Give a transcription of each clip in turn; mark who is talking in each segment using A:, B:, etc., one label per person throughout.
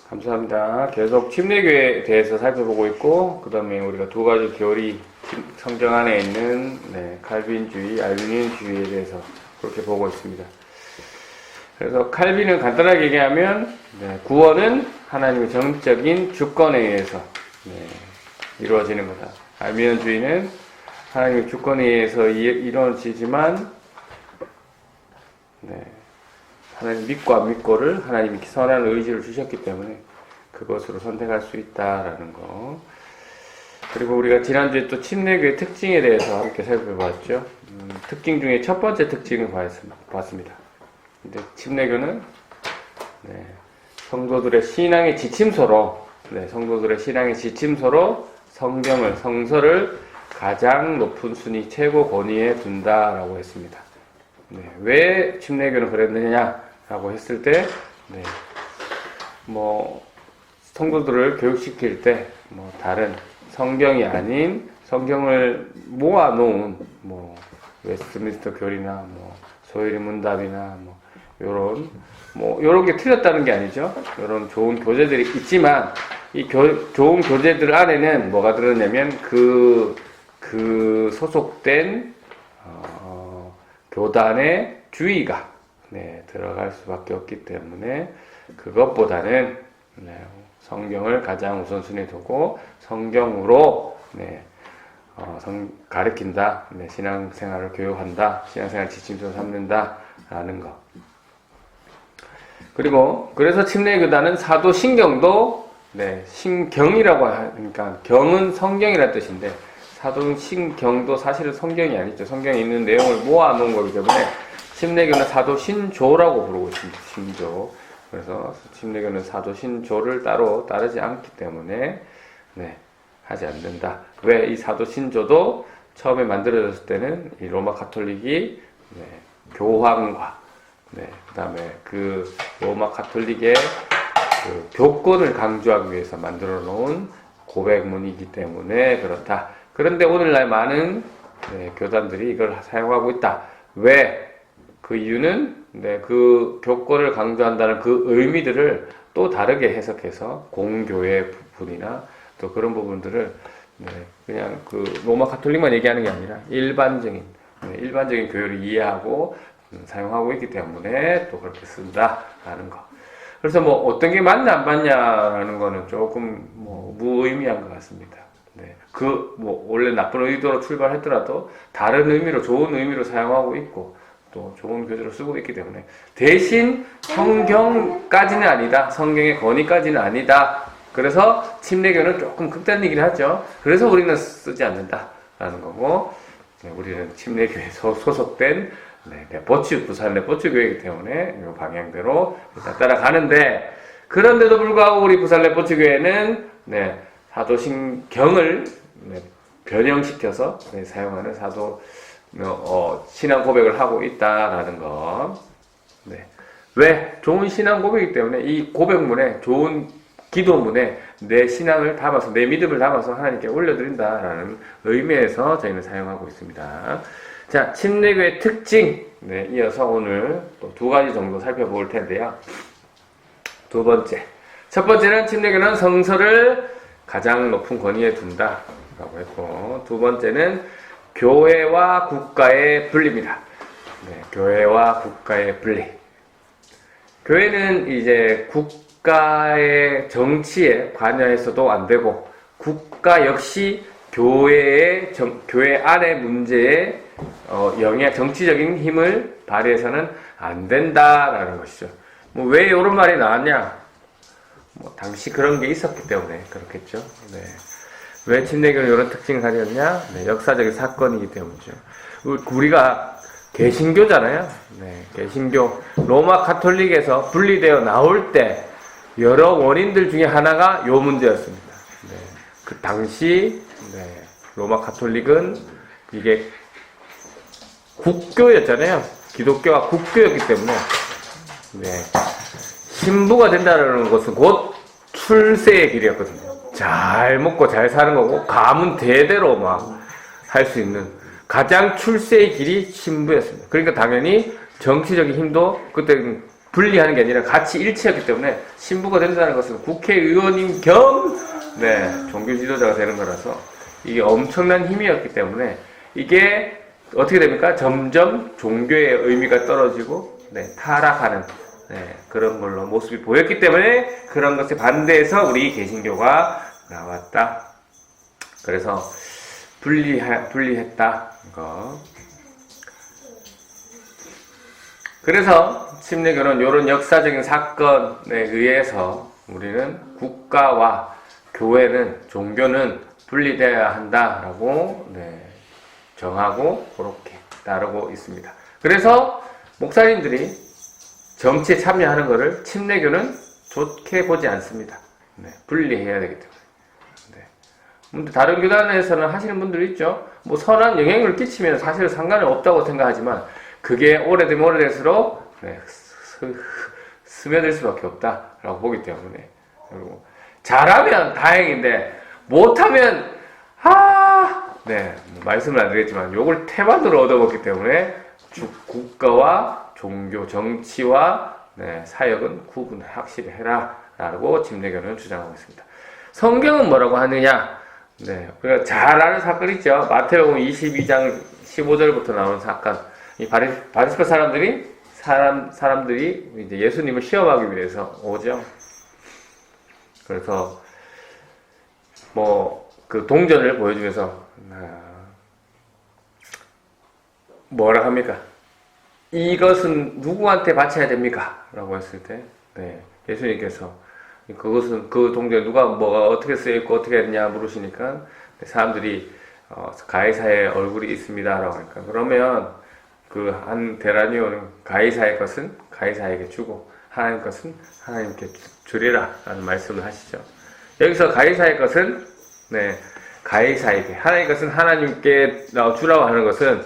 A: 감사합니다. 계속 침례교에 대해서 살펴보고 있고, 그 다음에 우리가 두 가지 교리, 성경 안에 있는 칼빈주의, 알비니언주의에 대해서 그렇게 보고 있습니다. 그래서 칼빈은 간단하게 얘기하면 구원은 하나님의 정적인 주권에 의해서 이루어지는 거다. 알비니언주의는 하나님의 주권에 의해서 이루어지지만 하나님 믿고 안 믿고를 하나님이 선한 의지를 주셨기 때문에 그것으로 선택할 수 있다라는 거. 그리고 우리가 지난주에 또 침례교의 특징에 대해서 함께 살펴봤죠. 특징 중에 첫 번째 특징을 봤습니다. 근데 침례교는 성도들의 신앙의 지침서로 성서를 가장 높은 순위, 최고 권위에 둔다라고 했습니다. 왜 침례교는 그랬느냐라고 했을 때, 성도들을 교육시킬 때, 다른 성경이 아닌 성경을 모아놓은, 웨스트민스터 교리나, 소요리 문답이나, 요런 게 틀렸다는 게 아니죠. 요런 좋은 교재들이 있지만, 이 좋은 교재들 안에는 뭐가 들었냐면, 그 소속된, 교단의 주의가 들어갈 수밖에 없기 때문에 그것보다는 성경을 가장 우선순위에 두고 성경으로 가르친다, 신앙생활을 교육한다, 신앙생활 지침서 삼는다라는 것. 그리고 그래서 침례교단은 사도 신경도 신경이라고 하니까 경은 성경이라는 뜻인데 사도 신경도 사실은 성경이 아니죠. 성경에 있는 내용을 모아놓은 거기 때문에 침례교는 사도 신조라고 부르고 있습니다. 신조. 그래서 침례교는 사도 신조를 따로 따르지 않기 때문에 하지 않는다. 왜 이 사도 신조도 처음에 만들어졌을 때는 이 로마 가톨릭이 교황과 그다음에 그 로마 가톨릭의 그 교권을 강조하기 위해서 만들어 놓은 고백문이기 때문에 그렇다. 그런데 오늘날 많은 교단들이 이걸 사용하고 있다. 왜? 그 이유는 그 교권을 강조한다는 그 의미들을 또 다르게 해석해서 공교회 부분이나 또 그런 부분들을 그냥 그 로마 가톨릭만 얘기하는 게 아니라 일반적인 교회를 이해하고 사용하고 있기 때문에 또 그렇게 쓴다라는 거. 그래서 어떤 게 맞냐 안 맞냐라는 거는 조금 무의미한 것 같습니다. 원래 나쁜 의도로 출발했더라도 다른 의미로, 좋은 의미로 사용하고 있고 또 좋은 교재로 쓰고 있기 때문에 대신 성경까지는 아니다. 성경의 권위까지는 아니다. 그래서 침례교는 조금 극단이긴 하죠. 그래서 우리는 쓰지 않는다라는 거고, 우리는 침례교에 소속된 부산 레포츠교회이기 때문에 이 방향대로 일단 따라가는데, 그런데도 불구하고 우리 부산 레포츠교회는 사도신경을 변형시켜서 사용하는 신앙 고백을 하고 있다라는 것. 왜? 좋은 신앙 고백이기 때문에 이 고백문에, 좋은 기도문에 내 신앙을 담아서, 내 믿음을 담아서 하나님께 올려드린다라는 의미에서 저희는 사용하고 있습니다. 자, 침례교의 특징. 이어서 오늘 또 두 가지 정도 살펴볼 텐데요. 두 번째. 첫 번째는 침례교는 성서를 가장 높은 권위에 둔다라고 했고, 두 번째는 교회와 국가의 분리입니다. 교회와 국가의 분리. 교회는 이제 국가의 정치에 관여해서도 안 되고, 국가 역시 교회 안의 문제에 정치적인 힘을 발휘해서는 안 된다라는 것이죠. 왜 이런 말이 나왔냐? 당시 그런 게 있었기 때문에 그렇겠죠. 왜 침례교는 이런 특징을 가졌냐? 역사적인 사건이기 때문이죠. 우리가 개신교잖아요. 개신교. 로마 가톨릭에서 분리되어 나올 때 여러 원인들 중에 하나가 요 문제였습니다. 그 당시 로마 가톨릭은 이게 국교였잖아요. 기독교가 국교였기 때문에 신부가 된다는 것은 곧 출세의 길이었거든요. 잘 먹고 잘 사는 거고, 가문 대대로 할 수 있는 가장 출세의 길이 신부였습니다. 그러니까 당연히 정치적인 힘도 그때 분리하는 게 아니라 같이 일치했기 때문에 신부가 된다는 것은 국회의원인 겸 네, 종교 지도자가 되는 거라서 이게 엄청난 힘이었기 때문에 이게 어떻게 됩니까? 점점 종교의 의미가 떨어지고 네, 타락하는 네, 그런 걸로 모습이 보였기 때문에 그런 것에 반대해서 우리 개신교가 나왔다. 그래서 분리했다. 거. 그래서 침례교는 이런 역사적인 사건에 의해서 우리는 국가와 교회는 종교는 분리되어야 한다라고 네, 정하고 그렇게 따르고 있습니다. 그래서 목사님들이 정치에 참여하는 것을 침례교는 좋게 보지 않습니다. 네, 분리해야 되기 때문에. 네. 다른 교단에서는 하시는 분들이 있죠. 뭐 선한 영향을 끼치면 사실 상관은 없다고 생각하지만 그게 오래되면 오래될수록 네, 스며들 수밖에 없다라고 보기 때문에 그리고 잘하면 다행인데 못하면 네, 뭐 말씀을 안 드리겠지만 욕을 태반으로 얻어먹기 때문에 국가와 종교, 정치와 네, 사역은 구분 확실히 해라 라고 침례교는 주장하고 있습니다. 성경은 뭐라고 하느냐? 네, 우리가 잘 아는 사건 있죠. 마태복음 22장 15절부터 나오는 사건. 이 바리새파 사람들이 이제 예수님을 시험하기 위해서 오죠. 그래서 뭐 그 동전을 보여주면서 뭐라 합니까? 이것은 누구한테 바쳐야 됩니까? 라고 했을 때 네, 예수님께서 그것은 그 동전 누가 뭐가 어떻게 쓰여있고 어떻게 했냐 물으시니까 사람들이 가이사의 얼굴이 있습니다 라고 하니까 그러면 그 한 데나리온은 가이사의 것은 가이사에게 주고 하나님 것은 하나님께 주리라 라는 말씀을 하시죠. 여기서 가이사의 것은 네, 가이사에게 하나님 것은 하나님께 주라고 하는 것은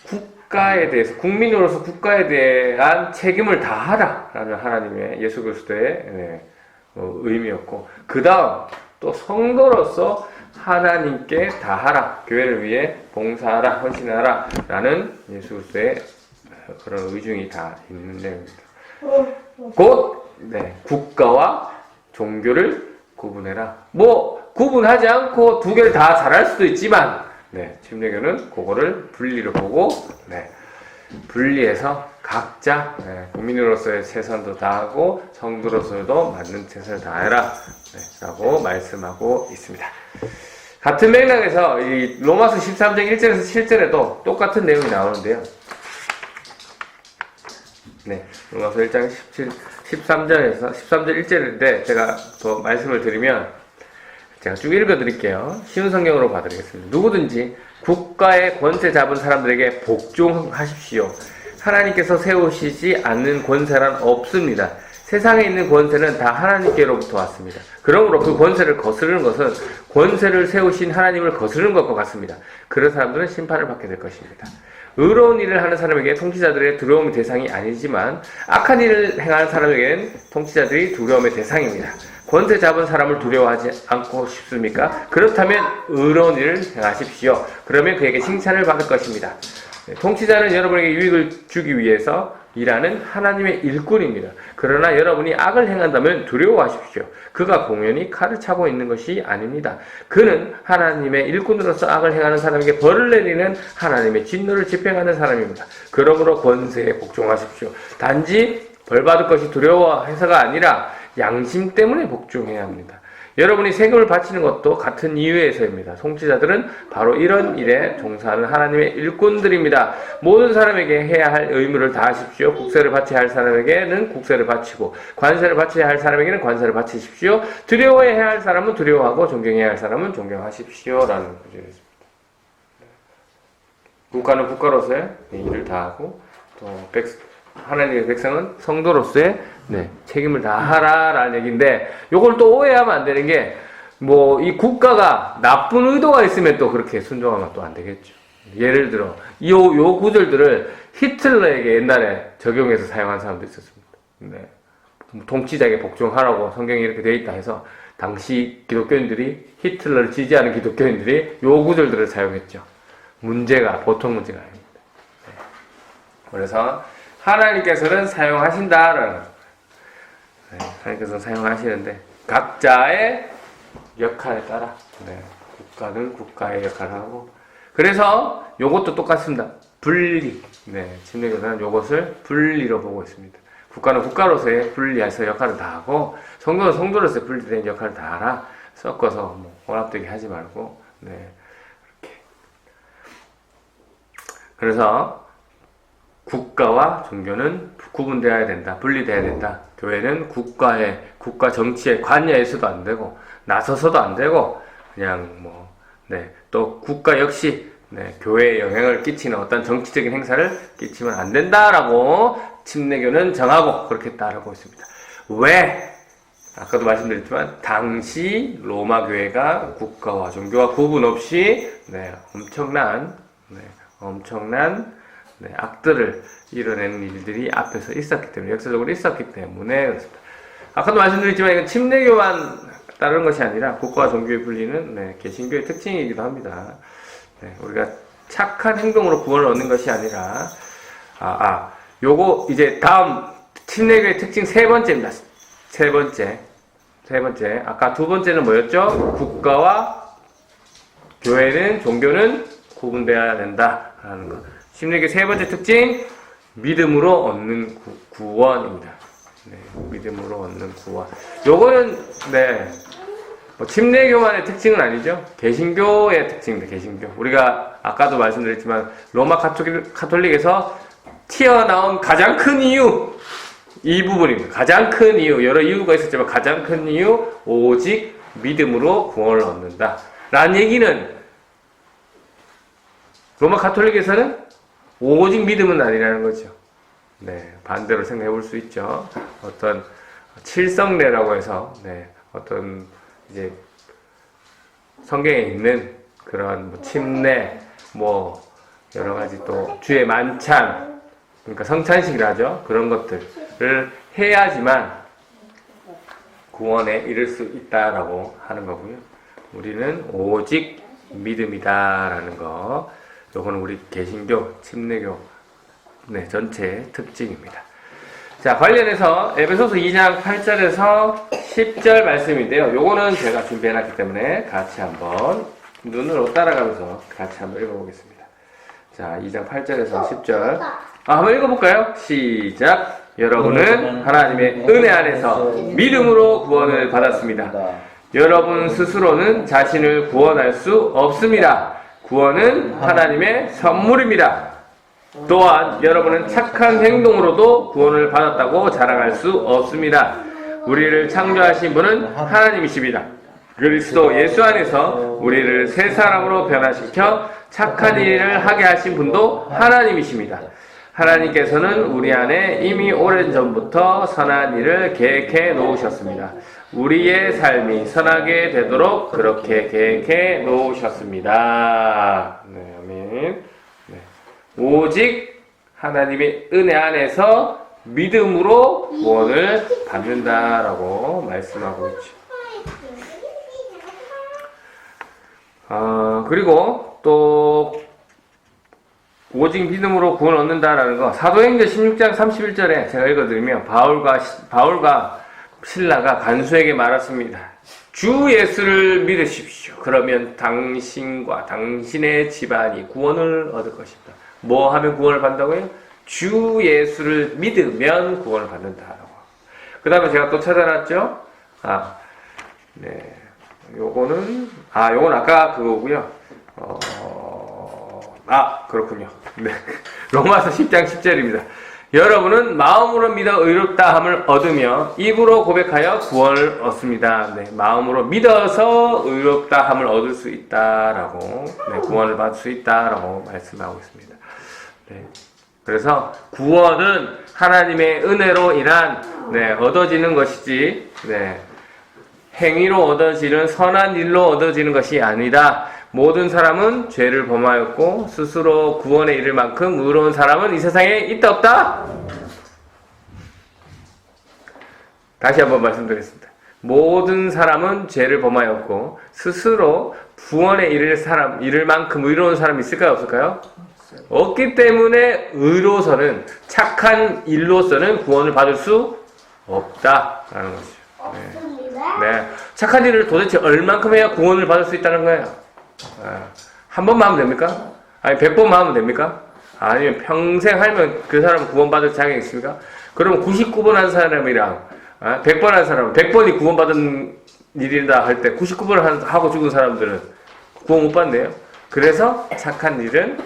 A: 국가에 대해서 국민으로서 국가에 대한 책임을 다하라 라는 하나님의 예수 그리스도의 네, 의미였고 그 다음 또 성도로서 하나님께 다하라 교회를 위해 봉사하라 헌신하라 라는 예수 그리스도의 그런 의중이 다 있는 내용입니다. 곧 네, 국가와 종교를 구분해라. 뭐 구분하지 않고 두 개를 다 잘할 수도 있지만 네, 침례교는 그거를 분리를 보고 네, 분리해서 각자 네, 국민으로서의 최선도 다하고 성도로서도 맞는 최선을 다해라 네, 라고 말씀하고 있습니다. 같은 맥락에서 이 로마서 13장 1절에서 7절에도 똑같은 내용이 나오는데요. 네, 로마서 1장 13절에서 13절 1절인데 제가 더 말씀을 드리면 제가 쭉 읽어드릴게요. 쉬운 성경으로 봐드리겠습니다. 누구든지 국가의 권세 잡은 사람들에게 복종하십시오. 하나님께서 세우시지 않는 권세란 없습니다. 세상에 있는 권세는 다 하나님께로부터 왔습니다. 그러므로 그 권세를 거스르는 것은 권세를 세우신 하나님을 거스르는 것과 같습니다. 그런 사람들은 심판을 받게 될 것입니다. 의로운 일을 하는 사람에게 통치자들의 두려움의 대상이 아니지만 악한 일을 행하는 사람에게는 통치자들이 두려움의 대상입니다. 권세 잡은 사람을 두려워하지 않고 싶습니까? 그렇다면 의로운 일을 행하십시오. 그러면 그에게 칭찬을 받을 것입니다. 통치자는 여러분에게 유익을 주기 위해서 일하는 하나님의 일꾼입니다. 그러나 여러분이 악을 행한다면 두려워하십시오. 그가 공연히 칼을 차고 있는 것이 아닙니다. 그는 하나님의 일꾼으로서 악을 행하는 사람에게 벌을 내리는 하나님의 진노를 집행하는 사람입니다. 그러므로 권세에 복종하십시오. 단지 벌 받을 것이 두려워해서가 아니라 양심 때문에 복종해야 합니다. 여러분이 세금을 바치는 것도 같은 이유에서입니다. 통치자들은 바로 이런 일에 종사하는 하나님의 일꾼들입니다. 모든 사람에게 해야 할 의무를 다하십시오. 국세를 바쳐야 할 사람에게는 국세를 바치고 관세를 바쳐야 할 사람에게는 관세를 바치십시오. 두려워해야 할 사람은 두려워하고 존경해야 할 사람은 존경하십시오. 라는 구절이었습니다. 국가는 국가로서의 일을 다하고 또 하나님의 백성은 성도로서의 책임을 다하라라는 얘기인데 요걸 또 오해하면 안 되는 게 뭐 이 국가가 나쁜 의도가 있으면 또 그렇게 순종하면 또 안 되겠죠. 예를 들어 요 구절들을 히틀러에게 옛날에 적용해서 사용한 사람도 있었습니다. 네. 통치자에게 복종하라고 성경이 이렇게 되어 있다 해서 당시 기독교인들이 히틀러를 지지하는 기독교인들이 요 구절들을 사용했죠. 보통 문제가 아닙니다. 네. 그래서 하나님께서는 사용하신다라는, 네, 하나님께서는 사용하시는데 각자의 역할에 따라, 네, 국가는 국가의 역할을 하고, 그래서 요것도 똑같습니다. 분리. 네, 침례교단은 요것을 분리로 보고 있습니다. 국가는 국가로서의 분리해서 역할을 다 하고, 성도는 성도로서의 분리된 역할을 다 하라. 섞어서 뭐 혼합되게 하지 말고, 네, 이렇게. 그래서 국가와 종교는 구분되어야 된다. 분리되어야 된다. 교회는 국가 정치에 관여해서도 안 되고, 나서서도 안 되고, 그냥 뭐, 네, 또 국가 역시, 네, 교회에 영향을 끼치는 어떤 정치적인 행사를 끼치면 안 된다라고 침례교는 정하고 그렇게 따르고 있습니다. 왜? 아까도 말씀드렸지만 당시 로마 교회가 국가와 종교와 구분 없이, 네, 엄청난 네, 악들을 이뤄내는 일들이 앞에서 있었기 때문에, 역사적으로 있었기 때문에 그렇습니다. 아까도 말씀드렸지만 이건 침례교만 따르는 것이 아니라 국가와 종교의 분리는, 네, 개신교의 특징이기도 합니다. 네, 우리가 착한 행동으로 구원을 얻는 것이 아니라, 요거 이제 다음 침례교의 특징 세 번째입니다. 세 번째. 아까 두 번째는 뭐였죠? 국가와 교회는, 종교는 구분되어야 된다라는 것. 침례교 세 번째 특징, 믿음으로 얻는 구원입니다. 네, 믿음으로 얻는 구원. 요거는, 네, 뭐 침례교만의 특징은 아니죠. 개신교의 특징입니다. 개신교. 우리가 아까도 말씀드렸지만 로마 카톨릭에서 튀어나온 가장 큰 이유, 이 부분입니다. 가장 큰 이유, 여러 이유가 있었지만 가장 큰 이유, 오직 믿음으로 구원을 얻는다 라는 얘기는, 로마 카톨릭에서는 오직 믿음은 아니라는 거죠. 네, 반대로 생각해 볼 수 있죠. 어떤 칠성례라고 해서, 네, 어떤 이제 성경에 있는 그런 뭐 침례, 뭐 여러 가지 또 주의 만찬, 그러니까 성찬식이라죠. 그런 것들을 해야지만 구원에 이를 수 있다라고 하는 거고요. 우리는 오직 믿음이다라는 거. 요거는 우리 개신교, 침례교, 네, 전체의 특징입니다. 자, 관련해서 에베소서 2장 8절에서 10절 말씀인데요. 요거는 제가 준비해놨기 때문에 같이 한번 눈으로 따라가면서 같이 한번 읽어보겠습니다. 자, 2장 8절에서 10절. 한번 읽어볼까요? 시작. 여러분은 하나님의 은혜 안에서 믿음으로 구원을 받았습니다. 여러분 스스로는 자신을 구원할 수 없습니다. 구원은 하나님의 선물입니다. 또한 여러분은 착한 행동으로도 구원을 받았다고 자랑할 수 없습니다. 우리를 창조하신 분은 하나님이십니다. 그리스도 예수 안에서 우리를 새 사람으로 변화시켜 착한 일을 하게 하신 분도 하나님이십니다. 하나님께서는 우리 안에 이미 오랜전부터 선한 일을 계획해 놓으셨습니다. 우리의 삶이 선하게 되도록 그렇게 계획해 놓으셨습니다. 네, 아멘. 네. 오직 하나님의 은혜 안에서 믿음으로 구원을 받는다라고 말씀하고 있죠. 그리고 또 오직 믿음으로 구원을 얻는다라는 거, 사도행전 16장 31절에 제가 읽어드리면 바울과 신라가 간수에게 말했습니다. 주 예수를 믿으십시오. 그러면 당신과 당신의 집안이 구원을 얻을 것입니다. 뭐 하면 구원을 받는다고요? 주 예수를 믿으면 구원을 받는다라고. 그 다음에 제가 또 찾아놨죠. 네, 요거는 아까 그거고요. 그렇군요. 네. 로마서 10장 10절입니다. 여러분은 마음으로 믿어 의롭다함을 얻으며 입으로 고백하여 구원을 얻습니다. 네, 마음으로 믿어서 의롭다함을 얻을 수 있다라고, 네, 구원을 받을 수 있다라고 말씀하고 있습니다. 네, 그래서 구원은 하나님의 은혜로 인한, 네, 얻어지는 것이지, 네, 행위로 얻어지는 선한 일로 얻어지는 것이 아니다. 모든 사람은 죄를 범하였고 스스로 구원에 이를 만큼 의로운 사람은 이 세상에 있다 없다? 다시 한번 말씀드리겠습니다. 모든 사람은 죄를 범하였고 스스로 구원에 이를 만큼 의로운 사람이 있을까요 없을까요? 없기 때문에 의로서는 착한 일로서는 구원을 받을 수 없다라는 것이죠.
B: 없습니다.
A: 네, 착한 일을 도대체 얼만큼 해야 구원을 받을 수 있다는 거예요? 한 번만 하면 됩니까? 아니 100번만 하면 됩니까? 아니면 평생 하면 그 사람은 구원받을 자격이 있습니까? 그러면 99번 한 사람이랑 100번 한 사람은 100번이 구원받은 일이다 할 때 99번을 하고 죽은 사람들은 구원 못 받네요. 그래서 착한 일은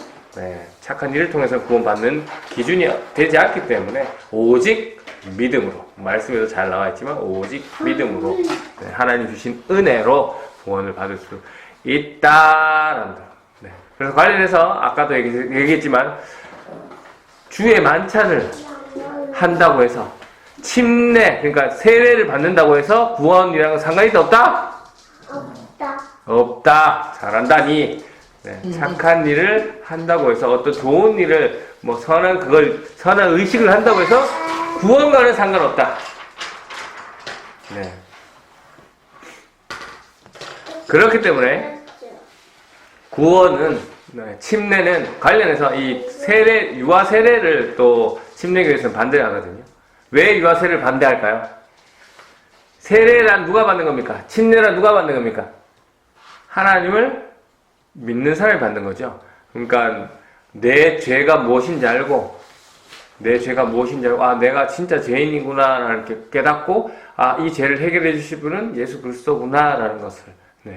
A: 착한 일을 통해서 구원받는 기준이 되지 않기 때문에 오직 믿음으로, 말씀에도 잘 나와 있지만 오직 믿음으로 하나님 주신 은혜로 구원을 받을 수 있다라는 거. 그래서 관련해서 아까도 얘기했지만 주의 만찬을 한다고 해서 침례, 그러니까 세례를 받는다고 해서 구원이랑 상관이 없다?
B: 없다.
A: 없다. 잘한다니. 착한 일을 한다고 해서 어떤 좋은 일을 뭐 선한 의식을 한다고 해서 구원과는 상관없다. 그렇기 때문에 구원은 침례는 관련해서 이 세례, 유아 세례를 또 침례교에서는 반대하거든요. 왜 유아 세례를 반대할까요? 세례란 누가 받는 겁니까? 침례란 누가 받는 겁니까? 하나님을 믿는 사람이 받는 거죠. 그러니까 내 죄가 무엇인지 알고 내가 진짜 죄인이구나 라는 게 깨닫고 이 죄를 해결해 주실 분은 예수 그리스도구나 라는 것을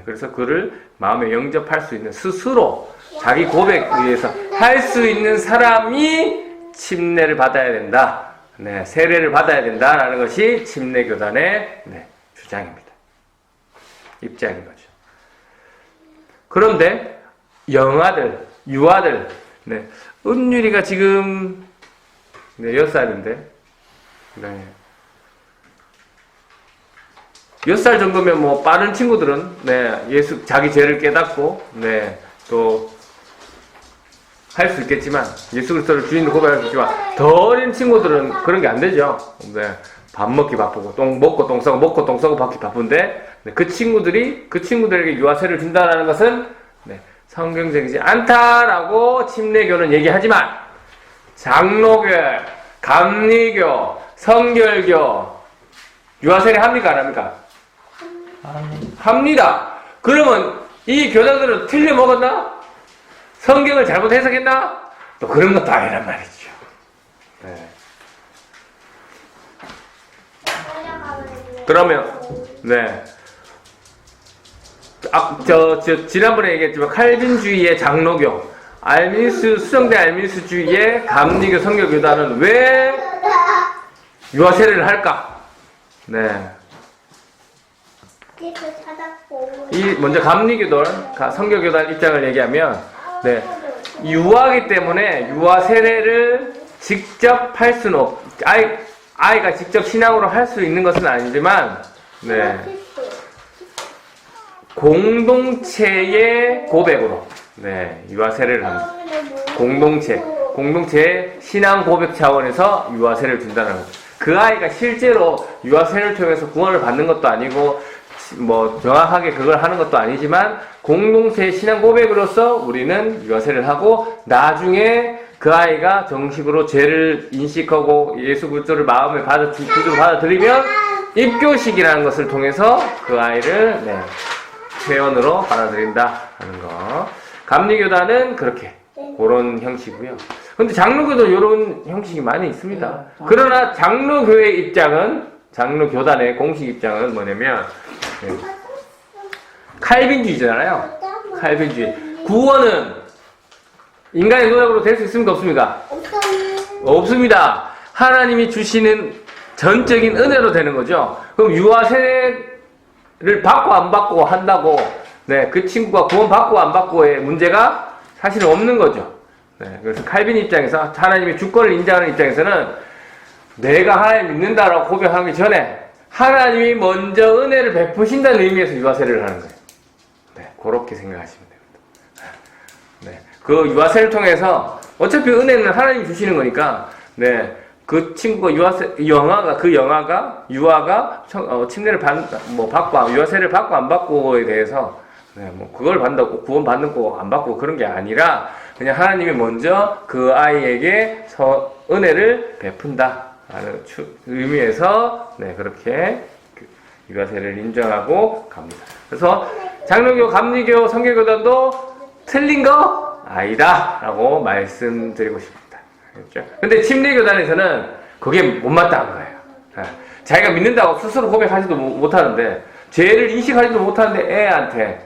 A: 그래서 그를 마음에 영접할 수 있는 스스로 자기 고백에 의해서 할 수 있는 사람이 침례를 받아야 된다. 세례를 받아야 된다라는 것이 침례교단의 주장입니다. 입장인 거죠. 그런데 영아들, 유아들, 은율이가 지금 6살인데 6살 정도면 뭐 빠른 친구들은 예수 자기 죄를 깨닫고 또 할 수 있겠지만 예수 그리스도를 주인으로 고백할 수 있지만 더 어린 친구들은 그런 게 안 되죠. 밥 먹기 바쁘고 똥 먹고 똥 싸고 받기 바쁜데 그 친구들에게 유아세를 준다는 것은 성경적이지 않다라고 침례교는 얘기하지만 장로교, 감리교, 성결교 유아세례 합니까 안 합니까? 합니다. 그러면 이 교장들은 틀려 먹었나? 성경을 잘못 해석했나? 또 그런 것도 아니란 말이죠. 그러면 지난번에 얘기했지만 칼빈주의의 장로교, 수정대 알미스주의의 감리교, 성결교단은 왜 유아세례를 할까? 먼저 감리교단, 성결교단 입장을 얘기하면 유아이기 때문에 유아 세례를 직접 할 수는 아이가 직접 신앙으로 할 수 있는 것은 아니지만 공동체의 고백으로 유아 세례를 합니다. 공동체의 신앙 고백 차원에서 유아 세례를 준다는 거죠. 그 아이가 실제로 유아 세례를 통해서 구원을 받는 것도 아니고 뭐 정확하게 그걸 하는 것도 아니지만 공동체의 신앙 고백으로서 우리는 유아세례를 하고 나중에 그 아이가 정식으로 죄를 인식하고 예수 그리스도를 마음에 구주로 받아들이면 입교식이라는 것을 통해서 그 아이를 회원으로 받아들인다 하는 거. 감리교단은 그렇게 그런 형식이고요. 근데 장로교도 이런 형식이 많이 있습니다. 그러나 장로교단의 공식 입장은 뭐냐면 칼빈주의잖아요. 칼빈주의. 구원은 인간의 노력으로 될 수 있습니까? 없습니까? 없습니다. 하나님이 주시는 전적인 은혜로 되는 거죠. 그럼 유아세례를 받고 안 받고 한다고 그 친구가 구원 받고 안 받고의 문제가 사실은 없는 거죠. 그래서 칼빈 입장에서 하나님의 주권을 인정하는 입장에서는 내가 하나님 믿는다라고 고백하기 전에 하나님이 먼저 은혜를 베푸신다는 의미에서 유아세례를 하는 거예요. 그렇게 생각하시면 됩니다. 그 유아세례를 통해서 어차피 은혜는 하나님이 주시는 거니까 그 친구가 유아가 침례를 받고 유아세례를 받고 안 받고에 대해서 네, 뭐 그걸 받는다고 구원 받는 거 안 받고 그런 게 아니라 그냥 하나님이 먼저 그 아이에게 은혜를 베푼다라는 의미에서 네, 그렇게 유아세를 인정하고 갑니다. 그래서 장로교, 감리교, 성결교단도 틀린 거 아니다라고 말씀드리고 싶습니다. 그렇죠? 근데 침례교단에서는 그게 못마땅한 거예요. 자기가 믿는다고 스스로 고백하지도 못하는데 죄를 인식하지도 못하는데 애한테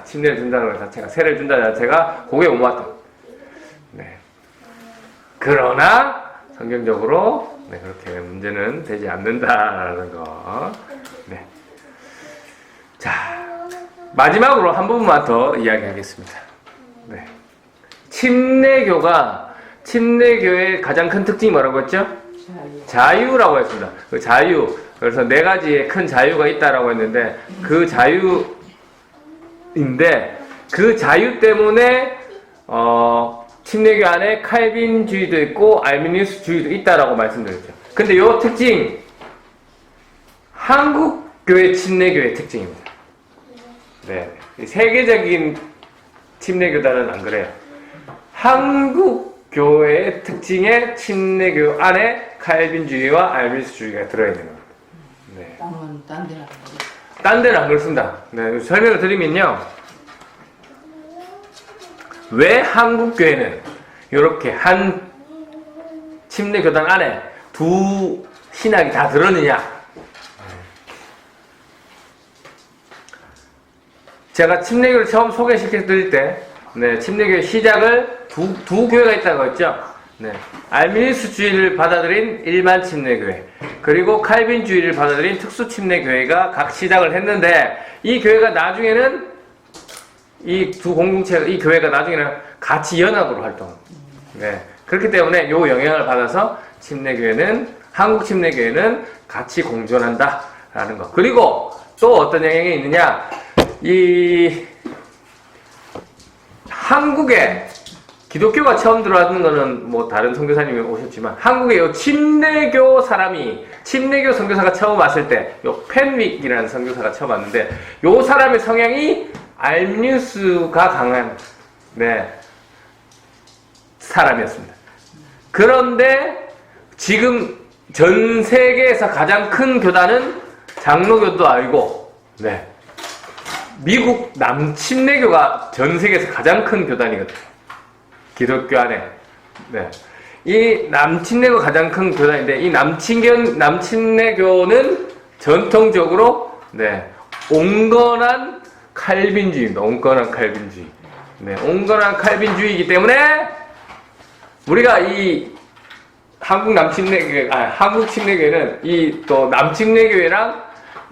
A: 침례를 준다는 것 자체가, 세례를 준다는 것 자체가 그게 못마땅. 네. 그러나 성경적으로 네, 그렇게 문제는 되지 않는다라는 거. 네. 자, 마지막으로 한 부분만 더 이야기하겠습니다. 네. 침례교의 가장 큰 특징이 뭐라고 했죠? 자유라고 했습니다. 그 자유. 그래서 네 가지의 큰 자유가 있다라고 했는데 그 자유인데 그 자유 때문에 침례교 안에 칼빈주의도 있고 알미니우스주의도 있다라고 말씀드렸죠. 근데 이 특징 한국교회 침례교의 특징입니다. 네, 세계적인 침례교단은 안 그래요. 한국교회의 특징의 침례교 안에 칼빈주의와 알미니우스주의가 들어있는 겁니다. 네. 딴 데는 안 그렇습니다. 네, 설명을 드리면요. 왜 한국교회는 이렇게 한 침례교단 안에 두 신학이 다 들었느냐? 제가 침례교를 처음 소개시켜 드릴 때, 네, 침례교의 시작을 두 교회가 있다고 했죠. 네, 알미니우스주의를 받아들인 일반 침례교회, 그리고 칼빈주의를 받아들인 특수 침례교회가 각 시작을 했는데, 이 교회가 나중에는 이 두 공동체가, 이 교회가 나중에는 같이 연합으로 활동합니다. 네. 그렇기 때문에 이 영향을 받아서 한국 침례교회는 같이 공존한다라는 거. 그리고 또 어떤 영향이 있느냐? 이 한국에 기독교가 처음 들어왔는 거는 뭐 다른 선교사님이 오셨지만 한국에 요 침례교 선교사가 처음 왔을 때 요 펜윅이라는 선교사가 처음 왔는데 요 사람의 성향이 알미니우스가 강한 사람이었습니다. 그런데 지금 전 세계에서 가장 큰 교단은 장로교도 아니고 미국 남침례교가 전 세계에서 가장 큰 교단이거든요. 기독교 안에. 이 남침례교가 가장 큰 교단인데 이 남침례교는 전통적으로 온건한 칼빈주의입니다. 온건한 칼빈주의. 온건한 칼빈주의이기 때문에 우리가 이 한국 침례교회는 이 또 남침례교회랑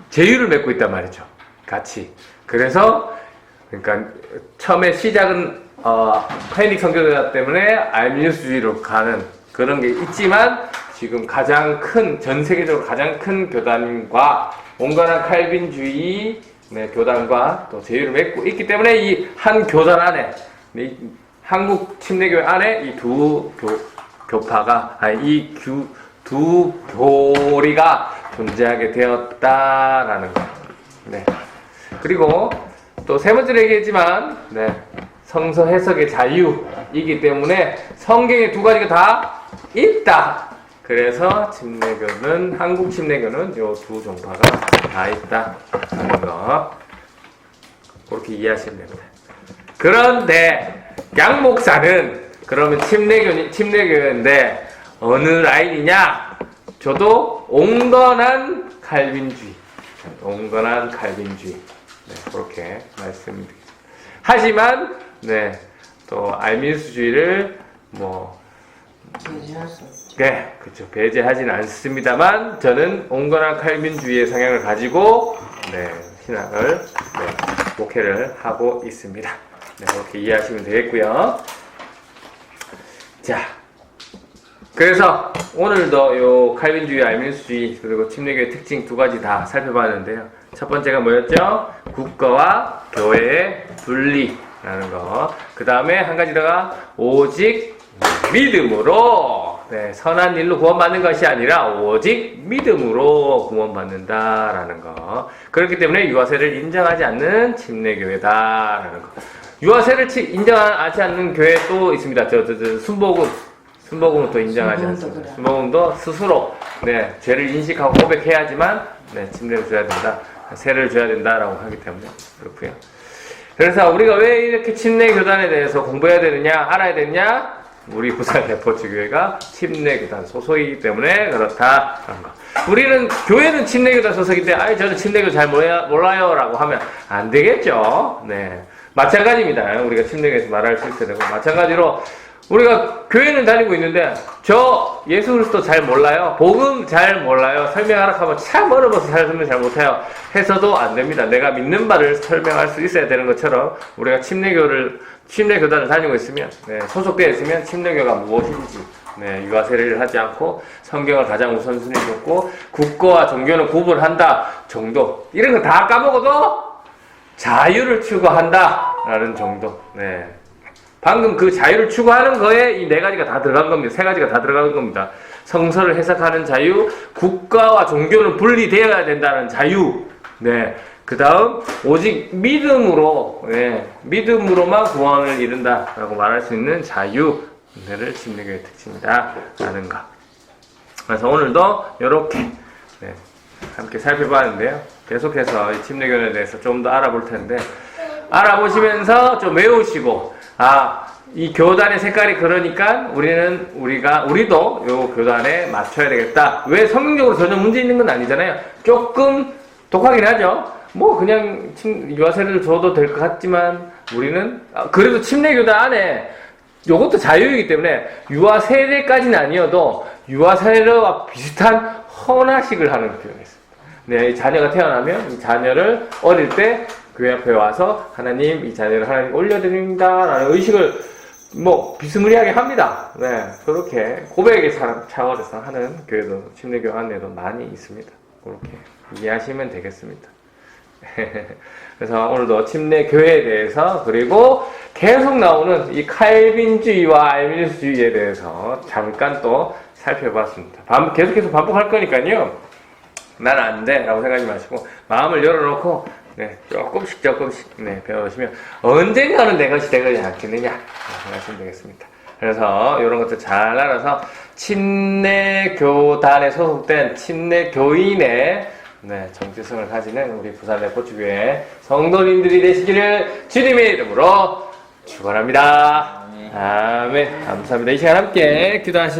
A: 제휴를 맺고 있단 말이죠. 같이. 그래서 그러니까 처음에 시작은 페닉 선교사 때문에 알미니우스주의로 가는 그런 게 있지만 지금 전 세계적으로 가장 큰 교단과 온건한 칼빈주의 교단과 또 제휴를 맺고 있기 때문에 이 한 교단 안에 한국 침례교회 안에 이 두 교파가 두 교리가 존재하게 되었다라는 거. 그리고 또 세 번째로 얘기했지만 성서 해석의 자유이기 때문에 성경에 두 가지가 다 있다. 그래서 한국 침례교는 이 두 종파가 다 있다라는 거. 그렇게 이해하시면 됩니다. 그런데 양 목사는 그러면 침례교인데 어느 라인이냐? 저도 온건한 칼빈주의. 그렇게 말씀드리겠습니다. 하지만 또 알미니우스주의를
C: 배제할 수 없죠.
A: 그렇죠. 배제하지는 않습니다만 저는 온건한 칼빈주의의 성향을 가지고 신학을 목회를 하고 있습니다. 그렇게 이해하시면 되겠고요. 자, 그래서 오늘도 요 칼빈주의, 알미니우스주의 그리고 침례교의 특징 두 가지 다 살펴봤는데요. 첫 번째가 뭐였죠? 국가와 교회의 분리라는 거. 그 다음에 한 가지 더가 오직 믿음으로 네, 선한 일로 구원받는 것이 아니라 오직 믿음으로 구원받는다라는 거. 그렇기 때문에 유아세를 인정하지 않는 침례교회다라는 거. 유아세를 인정하지 않는 교회 또 있습니다. 순복음은 또 인정하지 않습니다.
C: 그래.
A: 순복음도 스스로 네, 죄를 인식하고 고백해야지만 네, 침례를 줘야 된다. 세를 줘야 된다라고 하기 때문에 그렇고요. 그래서 우리가 왜 이렇게 침례교단에 대해서 공부해야 되느냐, 알아야 되느냐? 우리 부산 레포츠교회가 침례교단 소속이기 때문에 그렇다라는 거. 우리는 교회는 침례교단 소속인데, 저는 침례교 잘 몰라요라고 하면 안 되겠죠. 네, 마찬가지입니다. 우리가 침례교에서 말할 수 있어야 되고, 마찬가지로 우리가 교회는 다니고 있는데 저 예수 그리스도 잘 몰라요. 복음 잘 몰라요. 설명하라 하면 참 어려워서 설명 잘 못해요. 해서도 안 됩니다. 내가 믿는 바를 설명할 수 있어야 되는 것처럼 우리가 침례교단을 다니고 있으면 네, 소속되어 있으면 침례교가 무엇인지 네, 유아세례를 하지 않고 성경을 가장 우선순위 뒀고 국가와 종교는 구분한다 정도 이런 거 다 까먹어도 자유를 추구한다라는 정도. 네. 방금 그 자유를 추구하는 거에 이 네 가지가 다 들어간 겁니다. 세 가지가 다 들어간 겁니다. 성서를 해석하는 자유, 국가와 종교는 분리되어야 된다는 자유, 네. 그 다음, 오직 믿음으로, 네. 믿음으로만 구원을 이룬다라고 말할 수 있는 자유를 침례교의 특징이다. 라는 거. 그래서 오늘도 이렇게, 네. 함께 살펴봤는데요. 계속해서 이 침례교에 대해서 좀 더 알아볼 텐데, 알아보시면서 좀 외우시고, 이 교단의 색깔이 그러니까 우리도 요 교단에 맞춰야 되겠다. 왜 성경적으로 전혀 문제 있는 건 아니잖아요. 조금 독하긴 하죠. 뭐 그냥 유아세를 줘도 될 것 같지만 우리는 그래도 침례교단 안에 요것도 자유이기 때문에 유아세례까지는 아니어도 유아세례와 비슷한 헌화식을 하는 경우가 있습니다. 네, 자녀가 태어나면 이 자녀를 어릴 때 교회 앞에 와서 하나님 이 자녀를 하나님 올려드립니다라는 의식을 뭐 비스무리하게 합니다. 네, 그렇게 고백의 차원에서 하는 교회도 침례교 안에도 많이 있습니다. 그렇게 이해하시면 되겠습니다. 그래서 오늘도 침례교회에 대해서 그리고 계속 나오는 이 칼빈주의와 알미니스주의에 대해서 잠깐 또 살펴봤습니다. 계속해서 반복할 거니까요. 난 안 돼 라고 생각하지 마시고 마음을 열어놓고 네, 조금씩 네, 배워보시면 언젠가는 내 것이 되지 않겠느냐 생각하시면 되겠습니다. 그래서 이런 것들 잘 알아서 침례교단에 소속된 침례교인의 네, 정체성을 가지는 우리 부산 레포츠교회 성도님들이 되시기를 주님의 이름으로 축원합니다. 아멘. 감사합니다. 이 시간 함께 기도하실